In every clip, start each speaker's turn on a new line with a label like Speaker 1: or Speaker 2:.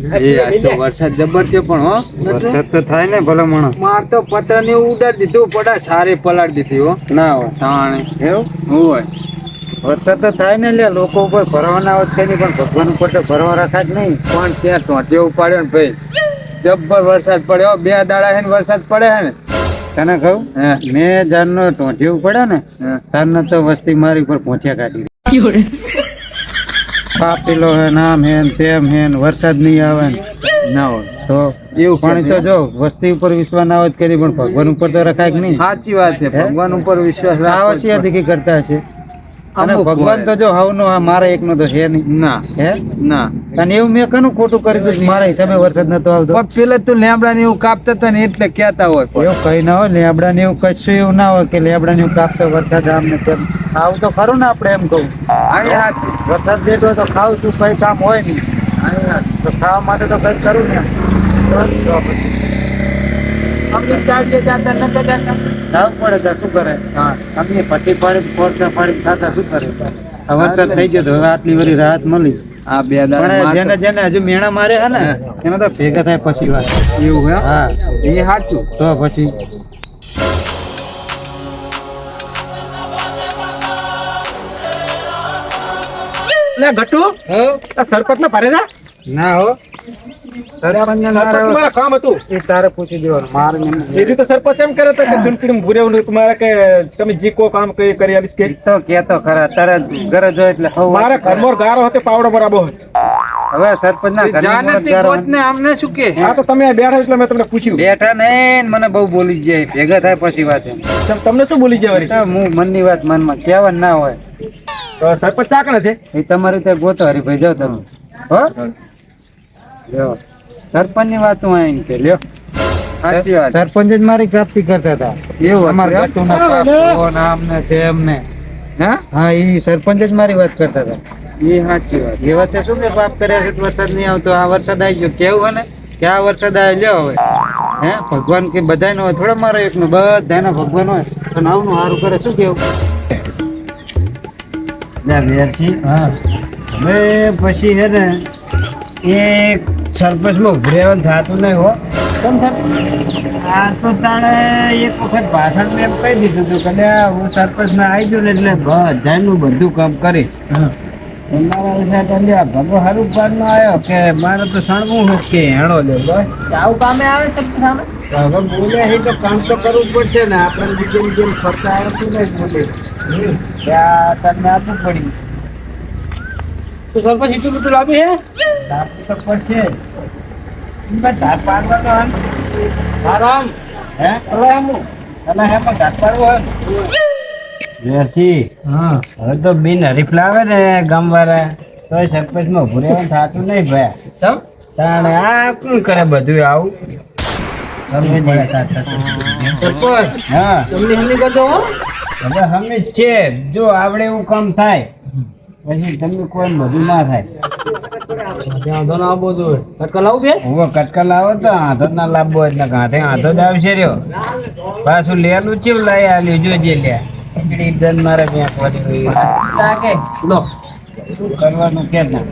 Speaker 1: વરસાદ જબર છે પણ હો
Speaker 2: વરસાદ તો થાય ને ભલે માણસ
Speaker 1: માર તો પતરા ને ઉડાડી દીધું પડા સારે પલાળી દીધી હો
Speaker 2: ના હોય
Speaker 1: તાણે
Speaker 2: એવું
Speaker 1: હોય
Speaker 2: વરસાદ તો થાય ને લે લોકો ઉપર ભરવાના આવત છે નહીં પણ ભગવાન ઉપર તો ભરવા રાખાય જ નહીં
Speaker 1: પણ ત્યાં ટોંટે ઉપાડ્યો ને ભાઈ જબ્બર વરસાદ પડ્યો 2 દાડા છે ને વરસાદ પડે છે ને
Speaker 2: તને કહું
Speaker 1: હે
Speaker 2: મેં જાનનો ટોંઠિયું પડ્યો ને તારનો તો વસ્તી મારી ઉપર પહોંચ્યા કાઢી પાપેલો હે નામ હે ને તેમ હે ને વરસાદ નહીં આવે ને
Speaker 1: ના હોય
Speaker 2: તો
Speaker 1: એવું
Speaker 2: પાણી તો જો વસ્તી ઉપર વિશ્વાસ ના આવત કરી પણ ભગવાન ઉપર તો રખાય કે નહીં
Speaker 1: સાચી વાત છે ભગવાન ઉપર વિશ્વાસ રાખવો જ
Speaker 2: આવશ્ય દીકી કરતા હશે અને
Speaker 1: અમુક
Speaker 2: ભગવાન
Speaker 1: હોય.
Speaker 2: તો જો હવનો મારા એકનો તો છે નહીં
Speaker 1: ના
Speaker 2: હે
Speaker 1: ના
Speaker 2: અને એવું મેં કનું ખોટું કરી દીધું મારા હિસાબે વરસાદ નતો આવતો
Speaker 1: પણ પેલા તું લેમડા ને એવું કાપતા હતા ને એટલે કહેતા હોય પણ.
Speaker 2: એવું કઈ ના હોય લેબડા ને એવું કશું એવું ના હોય કે લેબડા ને એવું કાપતો વરસાદ આમ ને તેમ આવું તો ખરું ને આપણે એમ કહું
Speaker 1: આ હાથ
Speaker 2: વરસાદ બેઠો તો ખાવ શું કઈ કામ હોય નહીં તો ખાવા માટે તો કઈ કરું ને
Speaker 1: અમને ચાલીએ જાતા નતા જાતા
Speaker 2: ખાવું પડે તો શું કરે
Speaker 1: હા
Speaker 2: અમે પટ્ટી પાડી પોરસા પાડી ખાતા શું કરે આ વરસાદ થઈ ગયો તો હવે આટલી વરી રાહત મળી
Speaker 1: આ 2 દાડા
Speaker 2: પણ
Speaker 1: માં
Speaker 2: જેને જેને હજુ મેણા મારે હે ને એનો તો ભેગા થાય પછી વાત
Speaker 1: એવું હે
Speaker 2: હા
Speaker 1: એ સાચું
Speaker 2: તો પછી
Speaker 3: લે ગટ્ટુ આ સરપંચ ને ભરે જા
Speaker 2: ના હો સરપંચ
Speaker 3: સરપંચ મારા કામ હતું
Speaker 2: એ તારે પૂછી દેવાનું મારે નહીં.
Speaker 3: બીજું તો સરપંચ એમ કરે તો કે ચૂંટણી ભૂરેવું તમારે કે તમે જે કો કામ કઈ કરી આલીશ કે
Speaker 2: તો કેતો ખરા તારે ગરજ હોય એટલે હવ
Speaker 3: મારા ઘરમોર ગારો હતો પાવડો બરાબર
Speaker 2: હવે સરપંચ ના
Speaker 1: જાનતી પોત ને આમને શું કે
Speaker 3: હા તો તમે બેઠા એટલે મેં તમને પૂછ્યું
Speaker 2: બેઠા ને મને બહુ બોલી જાય ભેગા થાય પછી વાત એમ
Speaker 3: તમને શું બોલી જાય વળી?
Speaker 2: તો હું મનની વાત મનમાં કહેવા ના હોય
Speaker 3: તો સરપંચ ચાકણા છે
Speaker 2: એ તમારી ત્યાં ગોતો હરીભાઈ જાઓ તમે હો લ્યો સરપંચ ની વાત હું આવીને કે લ્યો
Speaker 1: સાચી વાત
Speaker 2: સરપંચ જ મારી પ્રાપ્તિ કરતા હતા
Speaker 1: એવું
Speaker 2: અમારા
Speaker 1: હતું
Speaker 2: ગટુના પાકો ને આમ ને તેમ ને
Speaker 1: હા
Speaker 2: હા એ સરપંચ જ મારી વાત કરતા હતા
Speaker 1: એ સાચી વાત
Speaker 2: એ વાતે શું કે પાપ કર્યા છે તો વરસાદ નહીં આવતો આ વરસાદ આવી ગયો કેવું હે ને કે આ વરસાદ આવી લ્યો હવે હે ભગવાન કે બધાનો હોય થોડા મારો એકનો બધાના ભગવાન હોય તો નાવનું સારું કરે શું કેવું
Speaker 4: હા હવે પછી છે ને એ સરપંચમાં ઉભી રહેવાનું થતું નહીં હો આ તો તાણે એક વખત ભાષણ મેં એમ કહી દીધું હતું કે હું સરપંચમાં આવી ગયો ને એટલે બધાનું બધું કામ કરી તમારા વિશે તમે ભગો સારું પાડનો આવ્યો કે મારે તો સણવું હોય કે હેણો લે બસ
Speaker 1: આવું કામે આવે સરપંચ સામે
Speaker 4: હવે બોલ્યા છે તો કામ તો કરવું જ પડશે ને આપણે જેમ જેમ ખર્ચા આવતું નહીં બોલે ત્યાં તમને આપવું પડ્યું
Speaker 1: તો સરપંચ ઈટું બીટું લાવી હે
Speaker 4: આપવું તો પડશે ધાર પાડવાનો હોય ને.
Speaker 1: આરામ
Speaker 4: હે
Speaker 1: હવે આમું
Speaker 4: તમે હે પણ ધાર પાડવું હોય ને.
Speaker 2: હા
Speaker 4: હવે તો બિન હરીફ લાવે ને ગામવાળા તો સરપંચમાં ઉભું રહેવાનું થતું નહીં ભાઈ
Speaker 1: ચમ
Speaker 4: તાણે આ કોણ કરે બધું આવું
Speaker 1: સરપંચ
Speaker 4: હા
Speaker 1: તમને હિન્દી કરજો હો
Speaker 4: હવે અમે જ છે જો આવડે એવું કામ થાય પછી તમને કોઈ બધું ના થાય
Speaker 1: ત્યાં ધન આવો જોઈએ કટકા લાવું બે
Speaker 4: હવે કટકા લાવો તો હાથો જ ના લાવવો એટલે કાંઠે હાથો જ આવશે રહ્યો પાછું લેલું ચેવું લઈ આલ્યું જોજે લે ખીચડી દન મારે ત્યાં પડી
Speaker 1: તાકે લો
Speaker 4: શું કરવાનું કે ના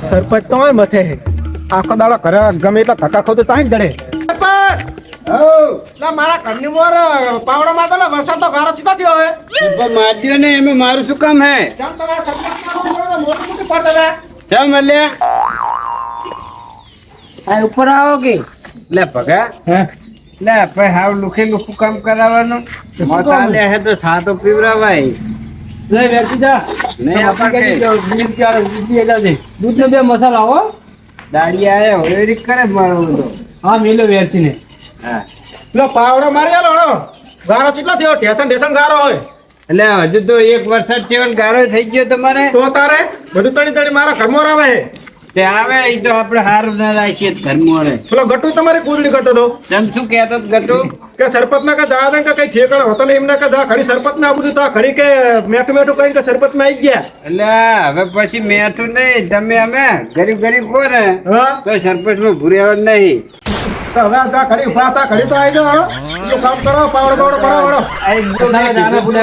Speaker 3: સરપંચ તો હોય મથે હે આખો દાડો ઘરે ગમે એટલા ધક્કા ખોતો ત્યાં જ દડે સરપંચ મારા ઘરની મોર પાવડો મારતો ને વરસાદ તો ગારો ચીતો થયો હવે
Speaker 4: માધ્યો ને એમાં મારું શું કામ હે
Speaker 3: ચમ તમે સરપંચ મોટું મોટું પડતા
Speaker 4: ચમ અલ્યા
Speaker 1: આ ઉપર આવો કે
Speaker 4: લે ભગા
Speaker 1: હે
Speaker 4: લે ભાઈ હાવ લુખે લુખું કામ કરાવવાનું મોટા લે હે તો સાતો પીવરાવાય
Speaker 1: લે વેચી જા
Speaker 4: નહીં આપણે
Speaker 1: દૂધ ને 2 મસાલા હો
Speaker 4: દાડી આયા હોય રીત કરે મારું તો
Speaker 1: હા મેલો વેચીને
Speaker 4: હા
Speaker 3: લો પાવડો મારી આલો ગારો ચીટલો થયો ટેશન ટેશન ગારો હોય
Speaker 4: એટલે હજુ તો એક વરસાદ થયો ને ગારો થઈ ગયો તમારે
Speaker 3: તો તારે બધું તડી તડી મારા ઘરમાં આવે હે
Speaker 4: તે આવે એ તો આપણે હારું ના રાખીએ ધર્મ મળે
Speaker 3: પેલો ગટુ તમારી કુદડી કરતો હતો
Speaker 4: ચમ શું કહેતો ગટુ
Speaker 3: કે સરપંચ ના કે દાદા કે કઈ ઠેકાણા હોતા નહીં એમને કે દા ઘડી સરપંચ ના બધું તો ઘડી કે મેઠું મેઠું કઈ કે સરપંચ માં આવી ગયા
Speaker 4: એટલે હવે પછી મેઠું નહીં તમે અમે ગરીબ ગરીબ કહો ને
Speaker 3: હા
Speaker 4: તો સરપંચ માં ભૂર્યા નહીં
Speaker 3: તો હવે આ ચા ઘડી ઉભા હતા ઘડી તો આવી જાઓ હો. બીજું કામ કરો પાવડો પાવડો ભરાવો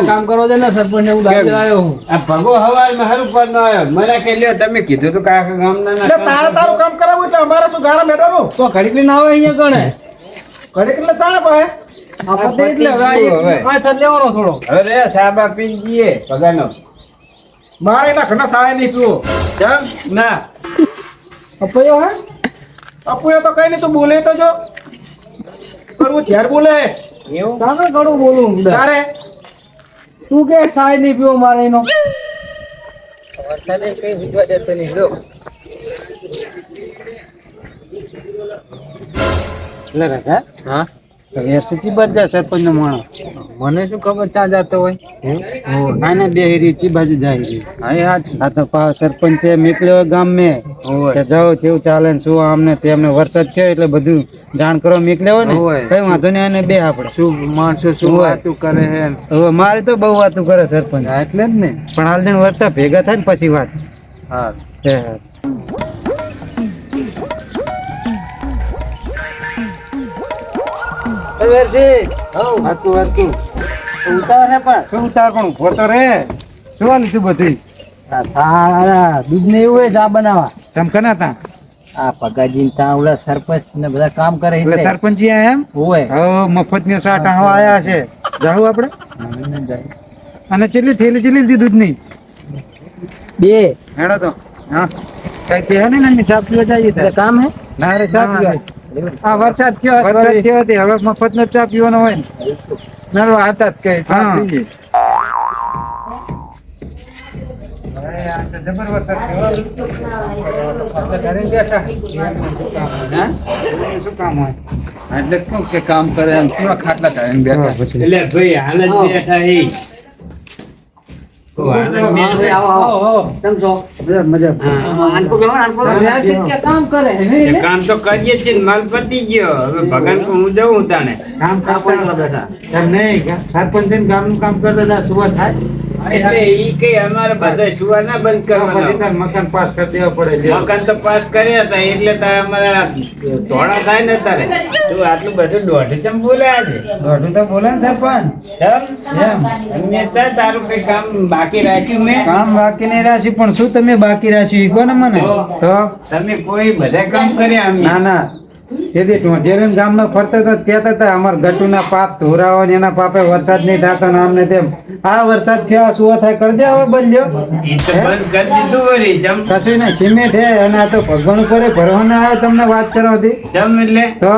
Speaker 4: કામ કરો છે ને સરપંચ હું દાદા આવ્યો હું આ ભગો હવારમાં હારું પર ન આવ્યો મને કે લ્યો તમે કીધું તો કાકા ગામના
Speaker 3: એટલે તારું કામ કરાવવું એટલે અમારે શું ગાળા મેળવાનું
Speaker 4: તો ઘડીક ના આવે અહીંયા ગણે
Speaker 3: ઘડી એટલે ચાલે પાસે
Speaker 4: આપણે એટલે હવે પાછળ લેવાનો થોડો અરે સાબા પી ગઈએ પગાનો
Speaker 3: મારે એના ઘણા સહાય નહીં તું
Speaker 4: કેમ ના
Speaker 3: અપયો હે અપયો તો કઈ નહીં તું બોલે તો જો કરવું ઝેર બોલે
Speaker 4: એવું કાકા ઘણું બોલું
Speaker 3: તારે
Speaker 4: તું કે સાય નહીં પીવો મારે એનો
Speaker 1: વરસાદે કઈ ઉજવા દેતો નહીં લો
Speaker 2: એટલે રાખા
Speaker 1: હા
Speaker 2: એસી બજાર સરપંચ નો માણસ
Speaker 1: મને શું ખબર ચા જતો હોય
Speaker 2: આને બે હેરી ચી બાજુ જાય રી
Speaker 1: હા એ હાચ
Speaker 2: આ તો સરપંચે મોકલ્યો ગામ મેં
Speaker 1: હોય
Speaker 2: કે જાઓ કેવું ચાલે ને શું આમને તેમને વરસાદ થયો એટલે બધું જાણ કરવા મોકલ્યો હોય ને
Speaker 1: હોય.
Speaker 2: કઈ વાંધો નહીં આને બે આપણે
Speaker 1: શું માણસો શું
Speaker 2: હોય.
Speaker 1: વાતું કરે હે
Speaker 2: હવે મારે તો બહુ વાતું કરે સરપંચ
Speaker 1: હા, એટલે જ ને
Speaker 2: પણ હાલ દિન વર્તા ભેગા થાય ને પછી વાત
Speaker 1: હા
Speaker 2: હે
Speaker 4: ઉતાર હે પણ
Speaker 2: શું ઉતાર પણ ઉભો તો રે શું લીધું બધું
Speaker 4: દૂધ ને એવું હોય ચા બનાવવા
Speaker 2: ચમકના તા
Speaker 4: આ પગાજી ત્યાં ઓલા સરપંચ ને બધા કામ કરે
Speaker 2: એટલે સરપંચી આયા એમ
Speaker 4: હોય
Speaker 2: હવે મફત ની સાટ આવા આયા છે જાવું આપણે અને ચેટલી થેલી ચેટલી લીધી દૂધની
Speaker 4: બે
Speaker 2: હેડો તો હા કઈ કહે ને ને ચા પીવા જઈએ તારે.
Speaker 4: કામ હે
Speaker 2: ના રે ચા પીવા
Speaker 1: આ વરસાદ થયો હોત
Speaker 2: વરસાદ
Speaker 1: વળી.
Speaker 2: થયો હતી હવે મફત નો ચા પીવાનો હોય ને
Speaker 1: નરવા હાથ જ કઈ ચા
Speaker 2: હા.
Speaker 1: પીએ.
Speaker 2: જબર વરસાદ થયો
Speaker 1: આપણે ઘરે બેઠા હા?
Speaker 2: શું કામ હોય
Speaker 1: એટલે જ કહું કે કામ કરે એમ કેવા ખાટલા ટાળીને બેઠા
Speaker 4: એટલે ભાઈ હાલ જ બેઠા હે
Speaker 1: કામ કરે હે ને?
Speaker 4: કામ તો કરીએ છીએ ને માલ પતી ગયો હવે ભગવાન કો હું જઉં તાને
Speaker 2: કામ કરતા એમ નહીં સરપંચ થઈને ગામનું કામ કરતા હતા સુવા થાય
Speaker 4: એટલે ઈ કે અમારે બધા સુવા ના બંધ
Speaker 2: તો પછી
Speaker 4: કરવાના
Speaker 2: તાર મકાન પાસ કરી દેવા પડે લ્યો.
Speaker 4: મકાન તો પાસ કર્યા હતા એટલે તારે અમારા ધોળા થાય ને તારે તું આટલું બધું દોઢ ચમ બોલ્યા છે
Speaker 2: દોઢું તો બોલે ને સરપંચ
Speaker 4: ચમ
Speaker 2: એમ
Speaker 4: મેં તો તારું કઈ કામ બાકી રાખ્યું મેં
Speaker 2: કામ બાકી નહીં રાખ્યું પણ શું તમે બાકી રાખ્યું ઈ કહો ને મને તો
Speaker 4: તમે કોઈ બધા કામ કર્યા અમે
Speaker 2: ના ના તેથી ઢોઢેરીને ગામમાં ફરતા હતા કહેતા હતા અમાર ગટુના પાપ ધોરાવો ને એના પાપે વરસાદ નહીં થતો ને આમને તેમ આ વરસાદ થયો શું થાય કરી દે હવે બંધ
Speaker 4: ઈ તો બંધ કરી દીધું વળી જમ
Speaker 2: કશું નહીં સિમેન્ટ હે અને આ તો ભગવાન ઉપર ભરવાના આવે તમને વાત કરવાથી
Speaker 4: જમ એટલે
Speaker 2: તો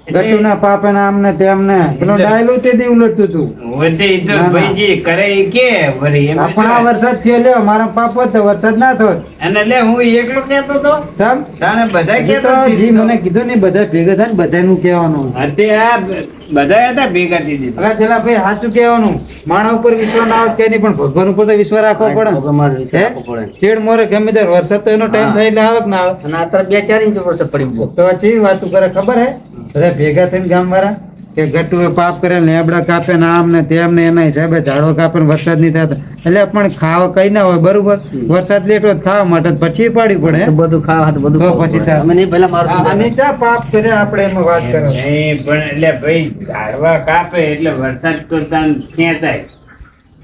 Speaker 2: ગટુના પાપે ને આમને તેમને પેલો ડાયલું તે દી ઉલટતું હતું
Speaker 4: વધે ઈ તો
Speaker 2: ના, ના.
Speaker 4: ભાઈજી કરે ઈ કે વળી એમ
Speaker 2: પણ આ વરસાદ થયો લ્યો મારા પાપ હોત તો વરસાદ ના થોત
Speaker 4: અને લે હું એકલો કહેતો તો
Speaker 2: સમ
Speaker 4: તાણે બધા
Speaker 2: હજી
Speaker 4: કહેતો
Speaker 2: તો જી મને કીધું ને બધા ભેગા થાય ને બધાનું કહેવાનું
Speaker 4: અત્યારે આ બધા હતા ભેગા થઈ દીધા
Speaker 2: અલા ચલા ભાઈ સાચું કહેવાનું માણા ઉપર વિશ્વાસ ના આવે કે નહીં પણ ભગવાન ઉપર તો વિશ્વાસ રાખવો પડે ને. હે? ચેડ મોરે ગમે ત્યારે વરસાદ તો એનો ટાઈમ થાય એટલે આવે કે ના આવે
Speaker 1: અને આ તો 2-4 ઇંચ વરસાદ પડી ગયો
Speaker 2: તો આ ચેવી વાતું કરે ખબર હે બધા ભેગા થઈને ગામ વાળા કે ગટુએ પાપ કરે ને લેબડા કાપે ને આમ ને તેમ ને એના હિસાબે ઝાડો કાપે ને વરસાદ નહીં થતો એટલે પણ ખાવા કઈ ના હોય બરોબર વરસાદ લેટ હોય તો ખાવા માટે તો પછી પાડી પડે હે?
Speaker 1: બધું ખાવા હતું
Speaker 2: તો પછી તાર. આ નીચા પાપ કરે આપણે એમાં વાત કરો
Speaker 4: નહીં પણ એટલે ભાઈ ઝાડવા કાપે એટલે વરસાદ તો તાન ખેંચાય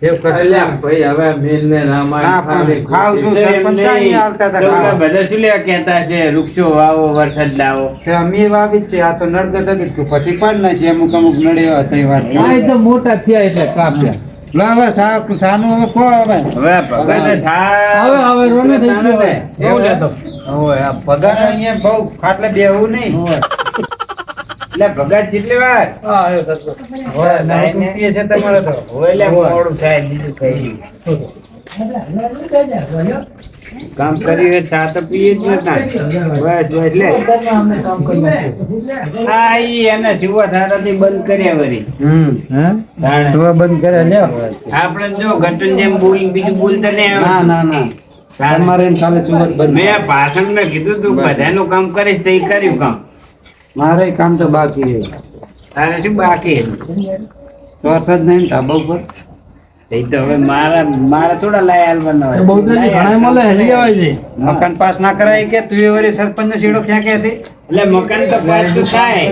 Speaker 2: એવું કરશું
Speaker 1: અલ્યા ભાઈ હવે મિલ ને રામાયણ
Speaker 2: હા, પણ ખાવ છું
Speaker 4: તો એમ
Speaker 2: સરપંચ
Speaker 4: નહીં.
Speaker 2: અહીં હાલતા હતા
Speaker 4: તો ઓલા
Speaker 2: ખાવા.
Speaker 4: બધા શું લેવા કહેતા છે વૃક્ષો વાવો વરસાદ લાવો
Speaker 2: તે અમે વાવી જ છે આ તો નડગત હતી તું પછી પાડ ના છે અમુક અમુક નડ્યો હતો એ વાત
Speaker 1: આ તો મોટા થયા એટલે કાપ્યા
Speaker 2: લો હવે સાનું હવે કો હવે
Speaker 4: હવે ભગવાને
Speaker 1: હવે રોને થઈ ગયો હવે.
Speaker 2: બહુ લેતો
Speaker 1: ઓય આ પગાર
Speaker 2: અહીંયા બહુ ખાટલે બેહવું નહીં
Speaker 4: એટલે ભગત કેટલી વાર
Speaker 2: હોય, નવું પીએ છે તમારે તો
Speaker 4: હોય એટલે મોડું થાય બીજું કઈ નહીં. કામ કર્યું એ ચા તો પીએ જ નતા બસ એટલે આ ઈ એના જીવો ધારાથી બંધ કર્યા વળી તાણે.
Speaker 2: તો બંધ કરે લ્યો
Speaker 4: આપણે જો ઘટન જેમ બીજું બોલતા નહીં
Speaker 2: ના
Speaker 4: આવે.
Speaker 2: ના ના તમારે એને ખાલી સુરત બંધ
Speaker 4: મેં ભાષણ મેં કીધું તું બધાનું કામ કરીશ તો એ કર્યું કામ
Speaker 2: મારે કામ તો બાકી છે
Speaker 4: તારે શું બાકી
Speaker 2: વરસાદ નહીં ધાબા ઉપર
Speaker 4: એ તો હવે મારા થોડા લાય હાલવાના હોય.
Speaker 5: બહુતરાજી ઘણા મળે હેલી આવાય છે
Speaker 2: મકાન પાસ ના કરાય કે તું એ વળી સરપંચ નો સીડો ક્યાં કે હતી
Speaker 4: એટલે મકાન તો પાછું થાય.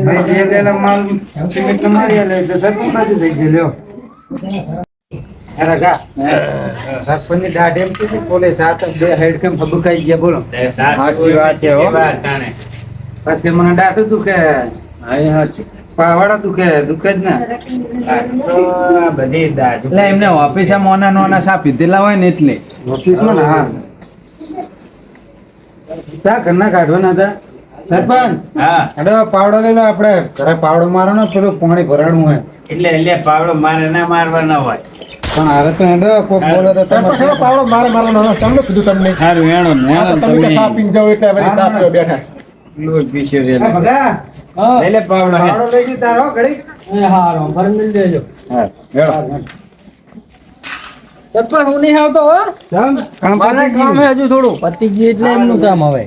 Speaker 2: ભાઈ જે લેલા માલ સિમેન્ટ નો મારી આલે એટલે સરપંચ બાજુ થઈ ગયો લ્યો અરે ગા સરપંચ ની દાઢ એમ કે પોલીસ આ તો બે હેડ કેમ ફબકાઈ ગયા બોલો
Speaker 1: સાચી વાત છે હો.
Speaker 2: બસ કે મને દાઢ દુખે પાવાડા દુખે જ ને
Speaker 4: તો આ બધી દાજુ.
Speaker 1: એટલે એમને ઓફિસે મોના નોના સા પીધેલા હોય ને એટલે
Speaker 2: ઓફિસમાં ને હા ચા ઘરના કાઢવાના હતા સરપંચ
Speaker 4: હા
Speaker 2: અડો પાવડો લઈ લો આપણે ઘરે પાવડો મારવાનો પેલું પાણી ભરાણું હોય
Speaker 4: એટલે પાવડો મારે ના મારવાના હોય.
Speaker 2: પણ હારે તો હેડો કોક બોલે તો
Speaker 3: સરપંચ એનો પાવડો મારે મારવાનો ચાલો કીધું તમને
Speaker 2: સારું હેણો
Speaker 3: આ તો તમે કે સાપ પીને જાઓ એટલે વળી સાપ પીવા બેઠા
Speaker 4: લોટ પીસ્યો છે.
Speaker 2: ભગા
Speaker 4: લઈ લે પાવડો હે.
Speaker 2: પાવડો લઈ ગયો તારો ઘડી
Speaker 5: હારો ફરી મિલ દેજો
Speaker 2: હા હેડો
Speaker 5: સરપંચ હું નહીં આવતો હો
Speaker 2: કામ
Speaker 5: મારે
Speaker 2: પતી
Speaker 5: કામ
Speaker 2: ગયું
Speaker 5: હે હજુ થોડું પતી ગયું એટલે એમનું કામ હવે